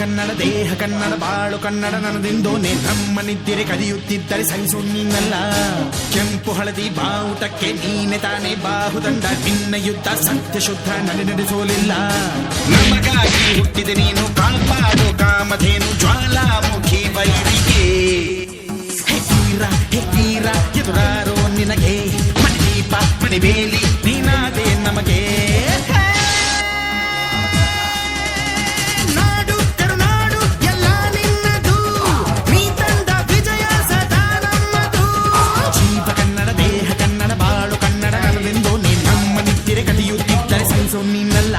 ಕನ್ನಡ ದೇಹ ಕನ್ನಡ ಬಾಳು ಕನ್ನಡ ನನ್ನದೆಂದೋನೆ ನಮ್ಮ ನಿದ್ದಿರೆ ಕದಿಯುತ್ತಿದ್ದರೆ ಸಹಿಸು ನೀನಲ್ಲ. ಕೆಂಪು ಹಳದಿ ಬಾವುಟಕ್ಕೆ ನೀನೆ ತಾನೇ ಬಾಹುದಂಡ, ನಿನ್ನ ಯುದ್ಧ ಸತ್ಯ ಶುದ್ಧ ನಡೆಸೋಲಿಲ್ಲ. ನಮಗಾಗಿ ಹುಟ್ಟಿದೆ ನೀನು ಕಾಪಾಡು ಕಾಮಧೇನು ಜ್ವಾಲಾಮುಖಿ ವೈರಿಗೆ. ಹೇ ತೀರ ಎದುರಾರೋ ನಿನಗೆ ಮಣಿದೀಪ ಮಣಿಬೇಲಿ ನೀನಾದೆ ನಮಗೆ. ನಾಡು ಕರುನಾಡು ಎಲ್ಲ ನಿನ್ನದು, ನೀ ತಂದ ವಿಜಯ ಸದಾ ನಮ್ಮದು. ಜೀವ ಕನ್ನಡ ದೇಹ ಕನ್ನಡ ಬಾಳು ಕನ್ನಡ ನನ್ನದೆಂದು ನೀ ನಮ್ಮ ನಿತ್ತಿರೆ ಕದಿಯುತ್ತಿದ್ದರೆ ಸಹಿಸು ನೀನಲ್ಲ.